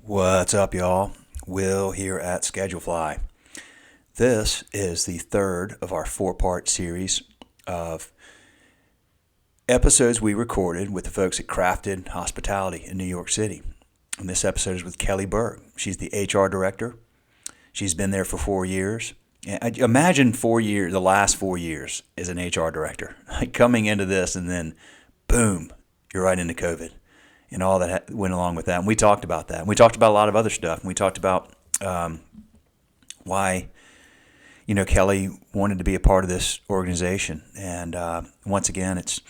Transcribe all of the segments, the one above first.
What's up, y'all? Will here at Schedulefly. This is the third of our four-part series of episodes we recorded with the folks at Crafted Hospitality in New York City. And this episode is with Kelly Berg. She's the HR director. She's been there for 4 years. And imagine 4 years, the last 4 years as an HR director. Like coming into this and then, boom, you're right into COVID. And all that went along with that. And we talked about that. And we talked about a lot of other stuff. And we talked about why, Kelly wanted to be a part of this organization. And once again, it's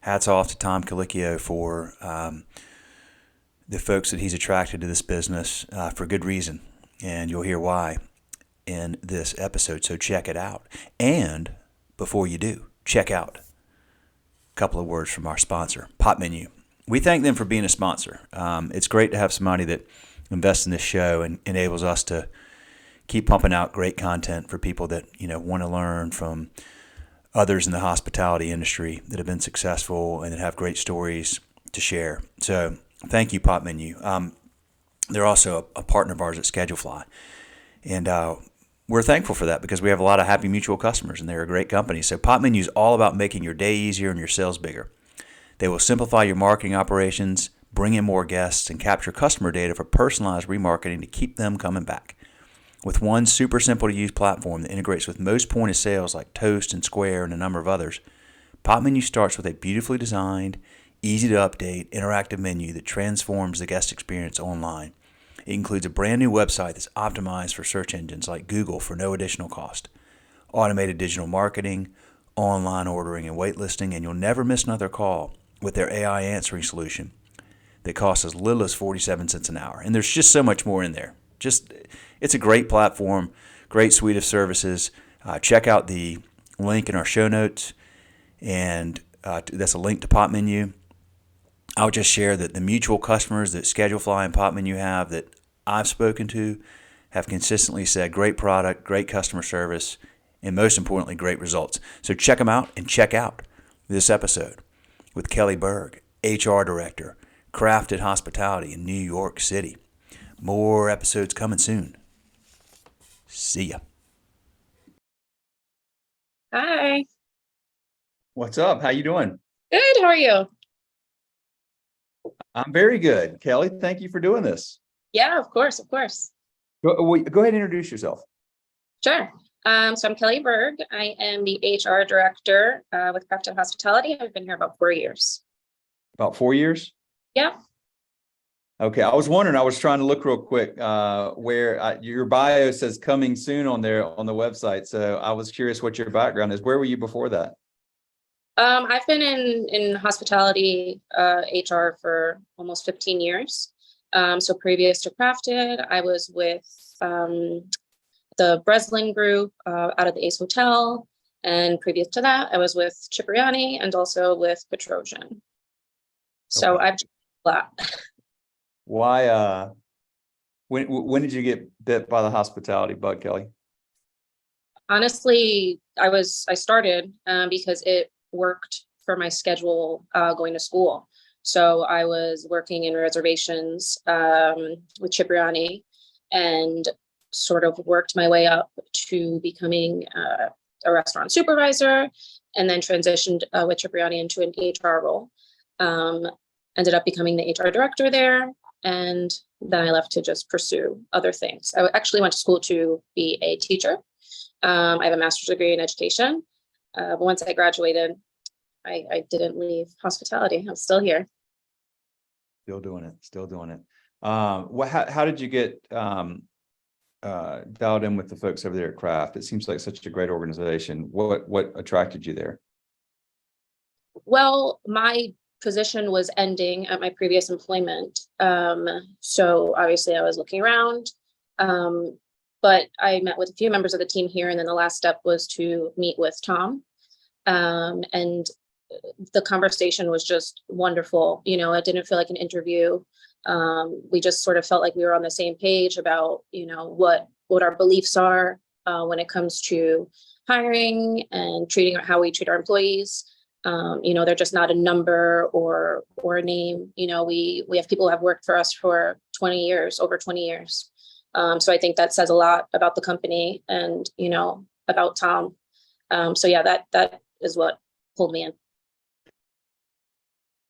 hats off to Tom Colicchio for the folks that he's attracted to this business for good reason. And you'll hear why in this episode. So check it out. And before you do, check out a couple of words from our sponsor, Pot Menu. We thank them for being a sponsor. It's great to have somebody that invests in this show and enables us to keep pumping out great content for people that want to learn from others in the hospitality industry that have been successful and that have great stories to share. So thank you, Pot Menu. They're also a partner of ours at Schedulefly, and we're thankful for that because we have a lot of happy mutual customers, and they're a great company. So Pot Menu is all about making your day easier and your sales bigger. They will simplify your marketing operations, bring in more guests, and capture customer data for personalized remarketing to keep them coming back. With one super simple to use platform that integrates with most point of sales like Toast and Square and a number of others, Pot Menu starts with a beautifully designed, easy to update, interactive menu that transforms the guest experience online. It includes a brand new website that's optimized for search engines like Google for no additional cost, automated digital marketing, online ordering and waitlisting, and you'll never miss another call with their AI answering solution that costs as little as 47 cents an hour. And there's just so much more in there. It's a great platform, great suite of services. Check out the link in our show notes, and that's a link to Pot Menu. I'll just share that the mutual customers that Schedulefly and Pot Menu have that I've spoken to have consistently said great product, great customer service, and most importantly, great results. So check them out and check out this episode with Kelly Berg, HR Director, Crafted Hospitality in New York City. More episodes coming soon. See ya. Hi. What's up? How you doing? Good. How are you? I'm very good. Kelly, thank you for doing this. Yeah, of course, of course. Go ahead and introduce yourself. Sure. So I'm Kelly Berg. I am the HR director with Crafted Hospitality. I've been here about 4 years. About 4 years? Yeah. Okay. I was wondering, I was trying to look real quick where your bio says coming soon on there on the website. So I was curious what your background is. Where were you before that? I've been in hospitality HR for almost 15 years. So previous to Crafted, I was with the Breslin Group out of the Ace Hotel. And previous to that, I was with Cipriani and also with Petrosian. So Okay. I've done a lot. Why, when did you get bit by the hospitality bug, Kelly? Honestly, I started because it worked for my schedule going to school. So I was working in reservations with Cipriani and sort of worked my way up to becoming a restaurant supervisor, and then transitioned with Cipriani into an HR role. Ended up becoming the HR director there, and then I left to just pursue other things. I actually went to school to be a teacher. I have a master's degree in education. But once I graduated, I didn't leave hospitality. I'm still here. Still doing it. How did you get dialed in with the folks over there at Craft? It seems like such a great organization. What attracted you there? Well, my position was ending at my previous employment. So obviously I was looking around, but I met with a few members of the team here. And then the last step was to meet with Tom. And the conversation was just wonderful. It didn't feel like an interview. We just sort of felt like we were on the same page about, what our beliefs are when it comes to hiring and how we treat our employees. They're just not a number or a name. We have people who have worked for us for 20 years, over 20 years. So I think that says a lot about the company and, about Tom. So yeah, that is what pulled me in.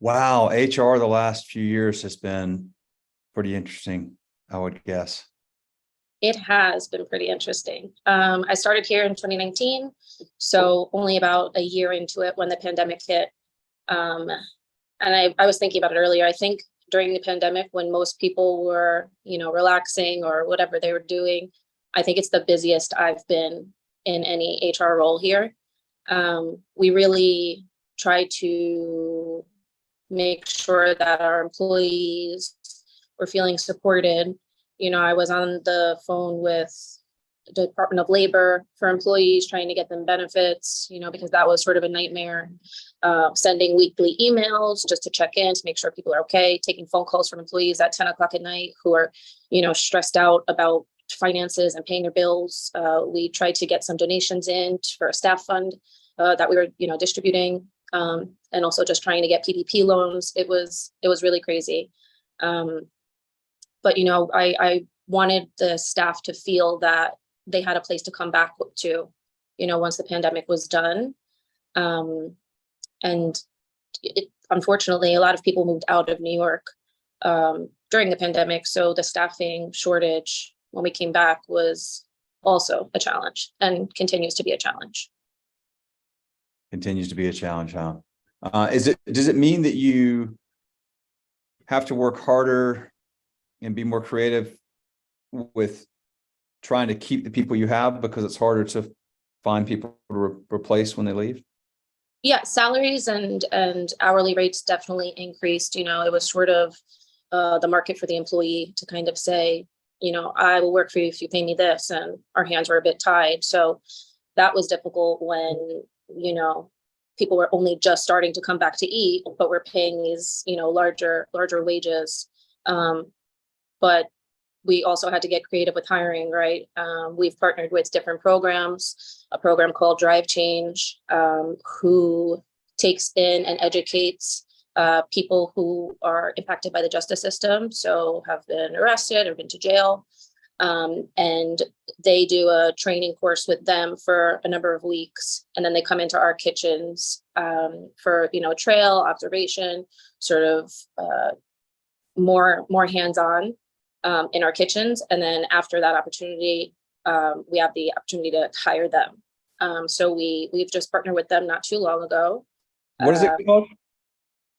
Wow, HR the last few years has been pretty interesting, I would guess. It has been pretty interesting. I started here in 2019, so only about a year into it when the pandemic hit. And I was thinking about it earlier. I think during the pandemic, when most people were, relaxing or whatever they were doing, I think it's the busiest I've been in any HR role here. We really try to make sure that our employees were feeling supported. I was on the phone with the Department of Labor for employees, trying to get them benefits, because that was sort of a nightmare. Sending weekly emails just to check in, to make sure people are okay, taking phone calls from employees at 10 o'clock at night who are, stressed out about finances and paying their bills. We tried to get some donations in for a staff fund that we were, distributing, and also just trying to get PPP loans. It was really crazy. But, I wanted the staff to feel that they had a place to come back to, once the pandemic was done. And unfortunately, a lot of people moved out of New York during the pandemic. So the staffing shortage when we came back was also a challenge and continues to be a challenge. Continues to be a challenge, huh? Does it mean that you have to work harder and be more creative with trying to keep the people you have because it's harder to find people to replace when they leave? Yeah, salaries and hourly rates definitely increased. It was sort of the market for the employee to kind of say, I will work for you if you pay me this, and our hands were a bit tied. So that was difficult when, people were only just starting to come back to eat, but we're paying these, larger wages. But we also had to get creative with hiring, right? We've partnered with different programs, a program called Drive Change, who takes in and educates people who are impacted by the justice system, so have been arrested or been to jail. And they do a training course with them for a number of weeks. And then they come into our kitchens for, trail observation, sort of more hands-on in our kitchens. And then after that opportunity, we have the opportunity to hire them. So we've just partnered with them not too long ago. What is it called?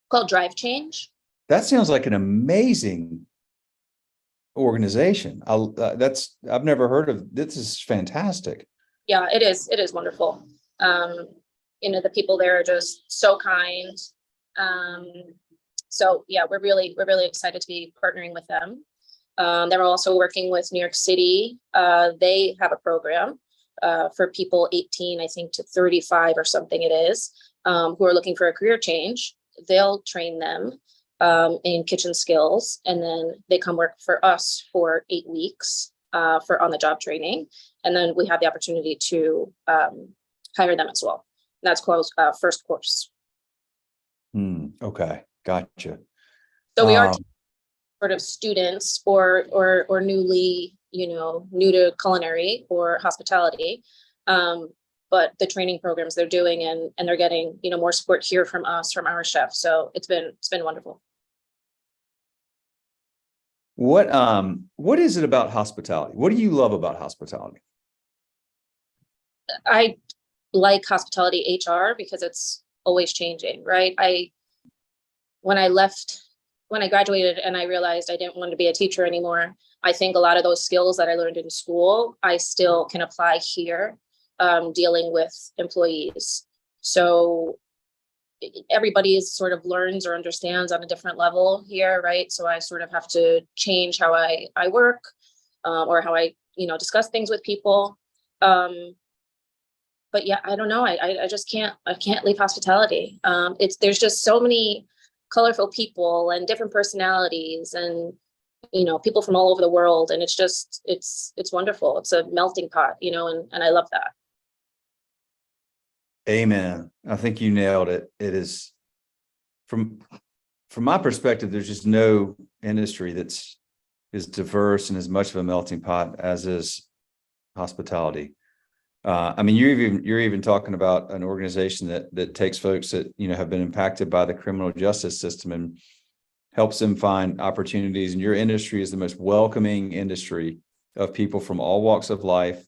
Called Drive Change. That sounds like an amazing organization. I've never heard of. This is fantastic. Yeah, it is. It is wonderful. The people there are just so kind. So yeah, we're really excited to be partnering with them. They're also working with New York City. They have a program for people 18, I think, to 35 or something it is, who are looking for a career change. They'll train them in kitchen skills, and then they come work for us for 8 weeks for on-the-job training. And then we have the opportunity to hire them as well. And that's called First Course. Okay, gotcha. So we are sort of students or newly, new to culinary or hospitality. But the training programs they're doing and they're getting, more support here from us, from our chef. So it's been wonderful. What is it about hospitality? What do you love about hospitality? I like hospitality HR because it's always changing, right? When I graduated and I realized I didn't want to be a teacher anymore, I think a lot of those skills that I learned in school, I still can apply here, dealing with employees. So everybody sort of learns or understands on a different level here, right? So I sort of have to change how I work or how I, discuss things with people. But yeah, I don't know. I just can't leave hospitality. There's just so many colorful people and different personalities and, people from all over the world. And it's wonderful. It's a melting pot, and I love that. Amen. I think you nailed it. It is from my perspective, there's just no industry that's is diverse and as much of a melting pot as is hospitality. I mean, you're even talking about an organization that takes folks that, you know, have been impacted by the criminal justice system and helps them find opportunities. And your industry is the most welcoming industry of people from all walks of life,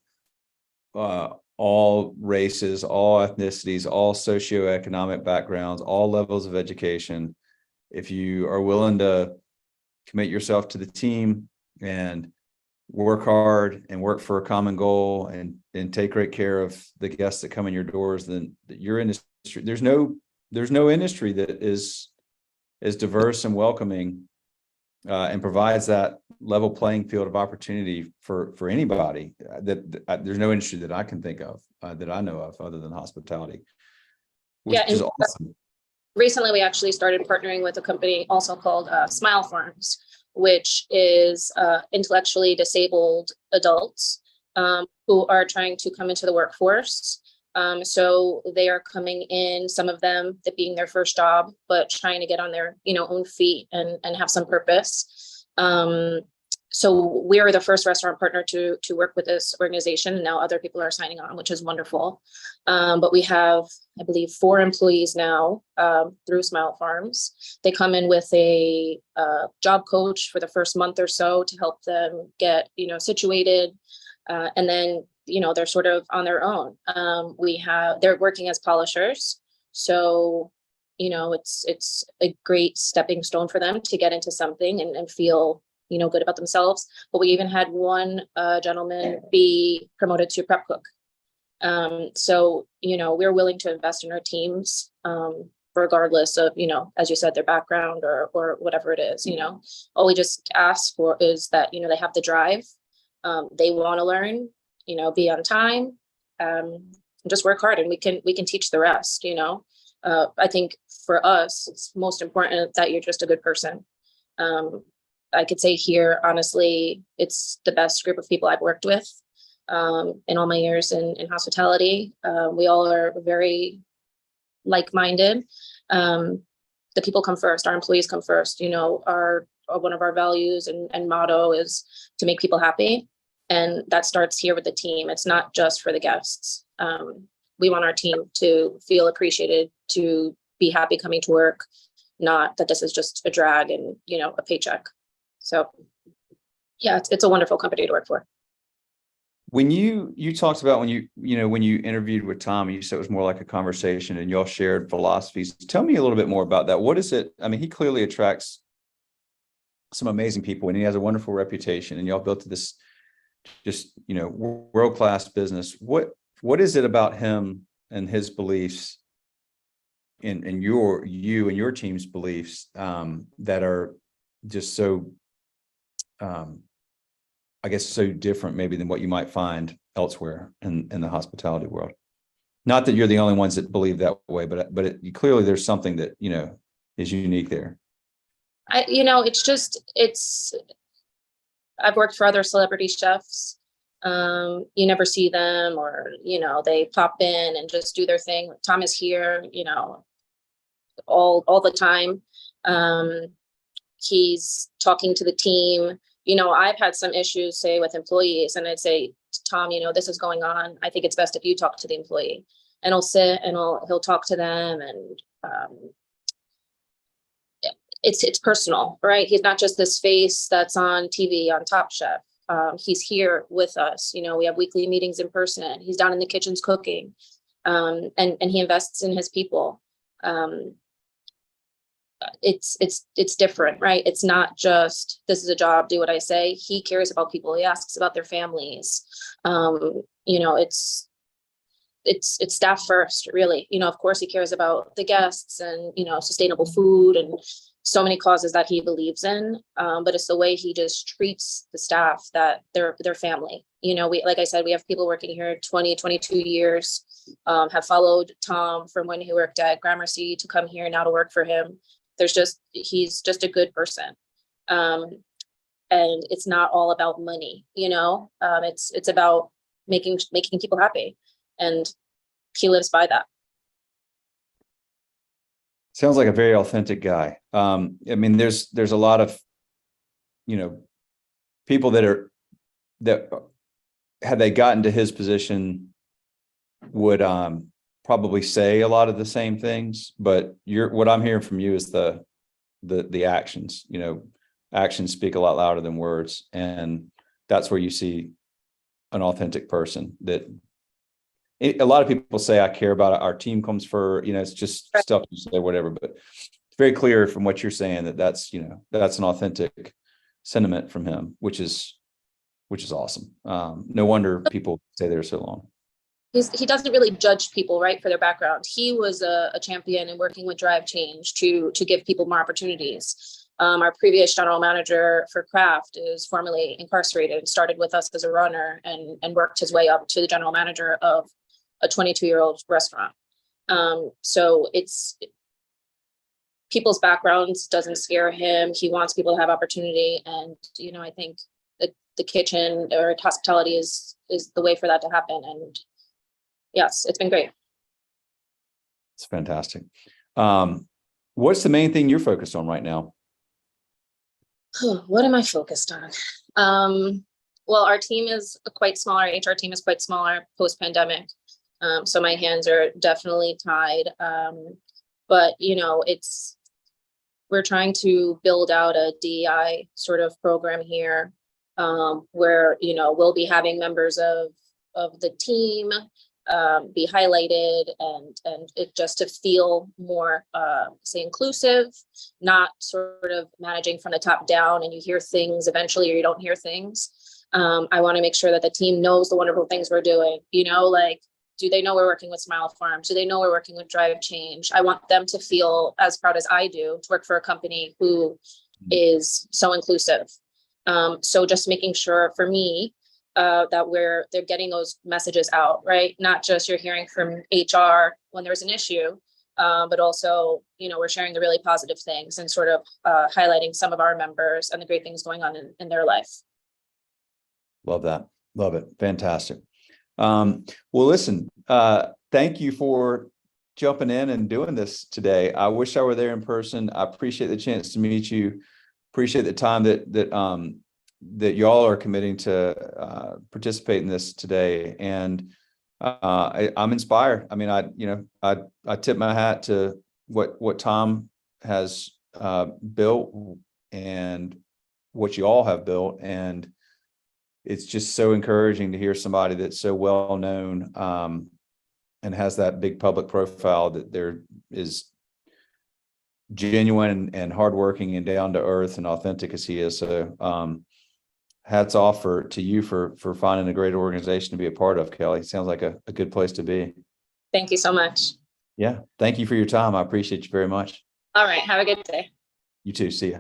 all races, all ethnicities, all socioeconomic backgrounds, all levels of education. If you are willing to commit yourself to the team and work hard and work for a common goal and take great care of the guests that come in your doors, then your industry, there's no industry that is as diverse and welcoming and provides that level playing field of opportunity for anybody. There's no industry that I can think of that I know of other than hospitality, which Yeah, is and awesome. recently we actually started partnering with a company also called Smile Farms, which is intellectually disabled adults who are trying to come into the workforce. So they are coming in, some of them that being their first job, but trying to get on their, you know, own feet and have some purpose. So we're the first restaurant partner to work with this organization. Now other people are signing on, which is wonderful. But we have, I believe, 4 employees now through Smile Farms. They come in with a job coach for the first month or so to help them get, you know, situated. And then, you know, they're sort of on their own. They're working as polishers. So, you know, it's a great stepping stone for them to get into something and feel, you know, good about themselves. But we even had one gentleman be promoted to prep cook. So, you know, we're willing to invest in our teams, regardless of, you know, as you said, their background or whatever it is. You know, all we just ask for is that, you know, they have the drive, they want to learn, you know, be on time, just work hard, and we can teach the rest. You know, I think for us, it's most important that you're just a good person. I could say here, honestly, it's the best group of people I've worked with in all my years in hospitality. We all are very like-minded. The people come first, our employees come first. You know, one of our values and motto is to make people happy. And that starts here with the team. It's not just for the guests. We want our team to feel appreciated, to be happy coming to work, not that this is just a drag and, you know, a paycheck. So yeah, it's a wonderful company to work for. When you talked about when you interviewed with Tom, you said it was more like a conversation and y'all shared philosophies. Tell me a little bit more about that. What is it? I mean, he clearly attracts some amazing people and he has a wonderful reputation, and y'all built this just, you know, world-class business. What is it about him and his beliefs and you and your team's beliefs that are just so I guess so different maybe than what you might find elsewhere in the hospitality world? Not that you're the only ones that believe that way, but clearly there's something that, you know, is unique there. You know, I've worked for other celebrity chefs. You never see them, or, you know, they pop in and just do their thing. Tom is here, you know, all the time. He's talking to the team. You know, I've had some issues, say, with employees, and I'd say, Tom, you know, this is going on. I think it's best if you talk to the employee. And he'll sit and he'll talk to them, and it's personal, right? He's not just this face that's on TV on Top Chef. He's here with us. You know, we have weekly meetings in person. He's down in the kitchens cooking, and he invests in his people. It's different, right? It's not just, this is a job, do what I say. He cares about people. He asks about their families. You know, it's staff first, really. You know, of course he cares about the guests and, you know, sustainable food and so many causes that he believes in. But it's the way he just treats the staff, that they're family. You know, like I said, we have people working here 20, 22 years, have followed Tom from when he worked at Gramercy to come here now to work for him. He's just a good person. And it's not all about money, you know, it's about making people happy, and he lives by that. Sounds like a very authentic guy. I mean, there's a lot of, you know, people that had they gotten to his position would probably say a lot of the same things, but what I'm hearing from you is the actions. Actions speak a lot louder than words, and that's where you see an authentic person. That a lot of people say, I care about our team comes for, it's just stuff you say, whatever, but it's very clear from what you're saying that's an authentic sentiment from him, which is awesome. No wonder people stay there so long. He doesn't really judge people, right, for their background. He was a champion in working with Drive Change to give people more opportunities. Our previous general manager for Kraft is formerly incarcerated and started with us as a runner and worked his way up to the general manager of a 22-year-old restaurant. So it's people's backgrounds doesn't scare him. He wants people to have opportunity. And, I think that the kitchen or hospitality is the way for that to happen. And yes, it's been great. It's fantastic. What's the main thing you're focused on right now? What am I focused on? Well, our team is quite small. Our HR team is quite smaller post-pandemic. So my hands are definitely tied. But, we're trying to build out a DEI sort of program here, where, we'll be having members of the team be highlighted and it just to feel more, say, inclusive, not sort of managing from the top down and you hear things eventually or you don't hear things. I want to make sure that the team knows the wonderful things we're doing, like, do they know we're working with Smile Farms? Do they know we're working with Drive Change? I want them to feel as proud as I do to work for a company who is so inclusive. So just making sure for me that they're getting those messages out, right? Not just you're hearing from HR when there's an issue, but also, we're sharing the really positive things and sort of highlighting some of our members and the great things going on in their life. Love that. Love it. Fantastic. Well, listen, thank you for jumping in and doing this today. I wish I were there in person. I appreciate the chance to meet you. Appreciate the time that y'all are committing to participate in this today. And I'm inspired. I mean, I tip my hat to what Tom has built and what you all have built. And it's just so encouraging to hear somebody that's so well known and has that big public profile, that there is genuine and hardworking and down to earth and authentic as he is. So hats off to you for finding a great organization to be a part of, Kelly. It sounds like a good place to be. Thank you so much. Yeah. Thank you for your time. I appreciate you very much. All right. Have a good day. You too. See ya.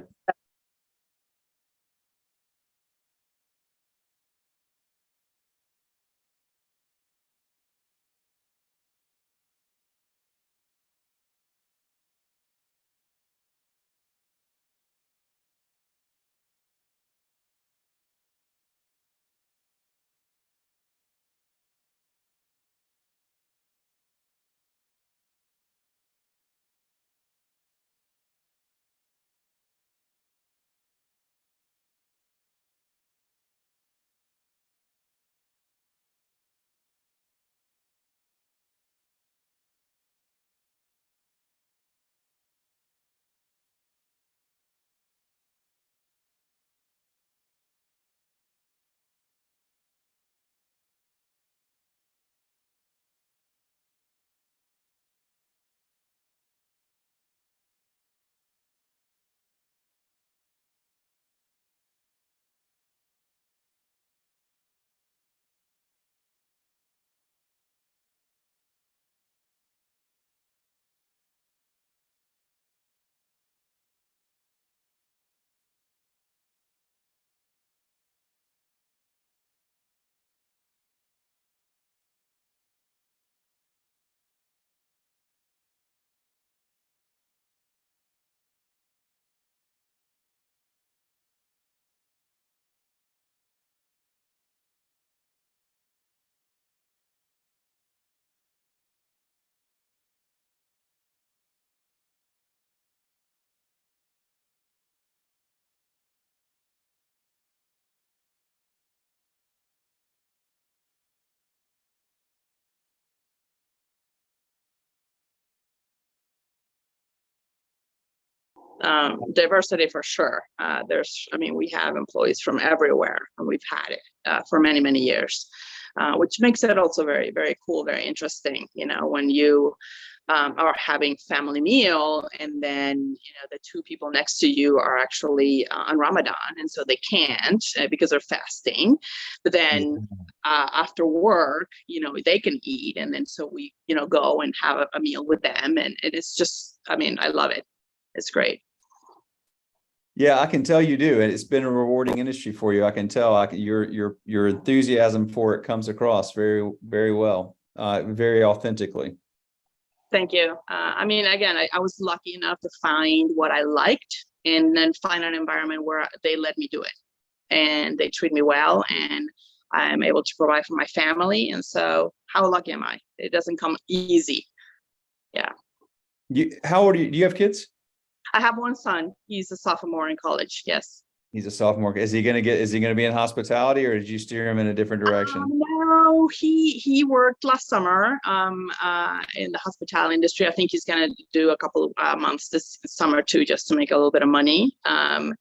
Diversity for sure. We have employees from everywhere, and we've had it for many, many years, which makes it also very, very cool, very interesting. When you are having family meal, and then the two people next to you are actually on Ramadan, and so they can't because they're fasting. But then after work, they can eat, and then so we go and have a meal with them, and it's just, I love it. It's great. Yeah, I can tell you do. And it's been a rewarding industry for you. I can tell your enthusiasm for it comes across very, very well, very authentically. Thank you. Again, I was lucky enough to find what I liked, and then find an environment where they let me do it, and they treat me well, and I'm able to provide for my family. And so how lucky am I? It doesn't come easy. Yeah. How old are you? Do you have kids? I have one son. He's a sophomore in college. Yes. He's a sophomore. Is he going to be in hospitality, or did you steer him in a different direction? No, he worked last summer in the hospitality industry. I think he's going to do a couple of months this summer too, just to make a little bit of money. And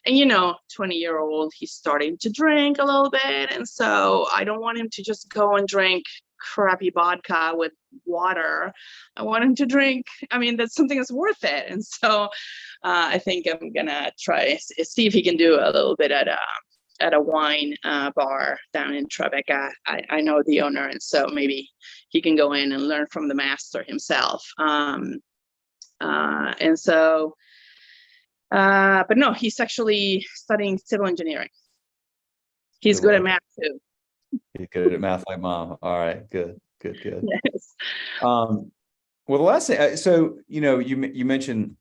20-year-old, he's starting to drink a little bit. And so I don't want him to just go and drink crappy vodka with water. I want him to drink, that's something that's worth it. And so I think I'm gonna try see if he can do a little bit at a wine bar down in Tribeca. I know the owner, and so maybe he can go in and learn from the master himself. But no, he's actually studying civil engineering. He's good at math too. He's good at math like mom. All right, good. Yes. Well, the last thing, so you mentioned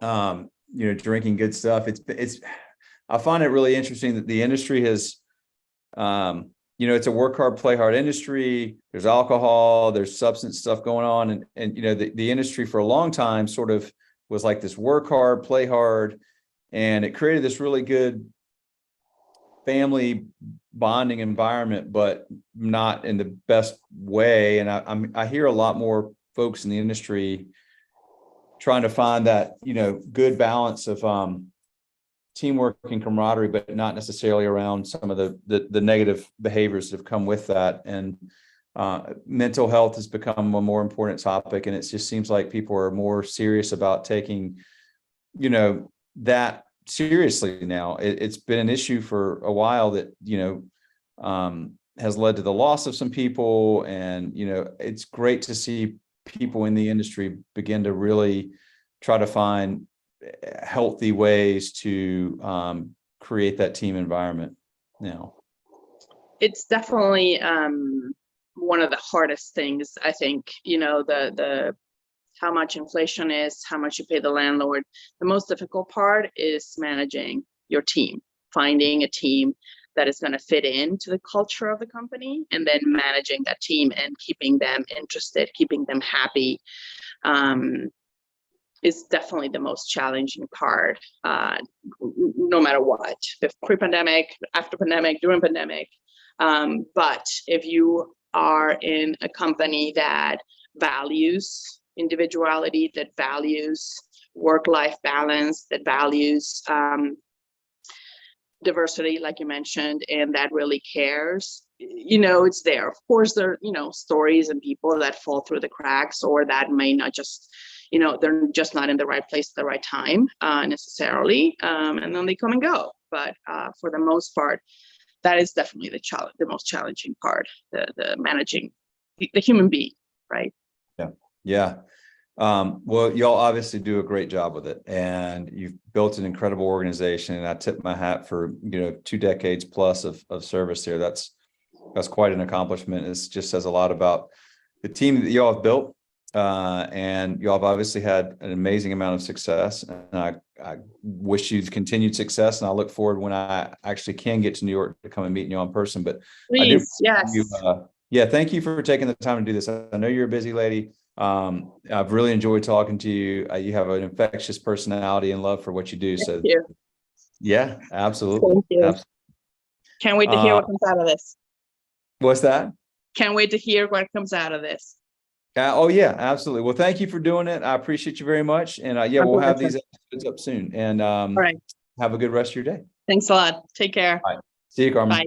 drinking good stuff. It's I find it really interesting that the industry has it's a work hard, play hard industry. There's alcohol, there's substance stuff going on, and the industry for a long time sort of was like this work hard, play hard, and it created this really good family bonding environment, but not in the best way. And I hear a lot more folks in the industry trying to find that good balance of teamwork and camaraderie, but not necessarily around some of the negative behaviors that have come with that. And mental health has become a more important topic, and it just seems like people are more serious about taking that seriously now. It's been an issue for a while that has led to the loss of some people, and it's great to see people in the industry begin to really try to find healthy ways to create that team environment now. It's definitely one of the hardest things, I think. The how much inflation is, how much you pay the landlord. The most difficult part is managing your team, finding a team that is going to fit into the culture of the company, and then managing that team and keeping them interested, keeping them happy, is definitely the most challenging part, no matter what, if pre-pandemic, after pandemic, during pandemic. But if you are in a company that values individuality, that values work-life balance, that values diversity, like you mentioned, and that really cares, it's there. Of course, there are, stories and people that fall through the cracks, or that may not just, they're just not in the right place at the right time necessarily, and then they come and go. But for the most part, that is definitely the most challenging part, the managing the human being, right? Yeah. Well, y'all obviously do a great job with it, and you've built an incredible organization, and I tip my hat for 2 decades plus of service here. That's quite an accomplishment. It just says a lot about the team that y'all have built, and y'all have obviously had an amazing amount of success, and I wish you continued success, and I look forward when I actually can get to New York to come and meet you in person. But please, yes. Thank you for taking the time to do this. I know you're a busy lady. I've really enjoyed talking to you. You have an infectious personality and love for what you do. Thank you. Yeah, absolutely. Thank you. Absolutely. Can't wait to hear what comes out of this. What's that? Can't wait to hear what comes out of this. Oh yeah, absolutely. Well, thank you for doing it. I appreciate you very much. And we'll have these It's up soon, and All right. have a good rest of your day. Thanks a lot. Take care. See you, Carmen. Bye.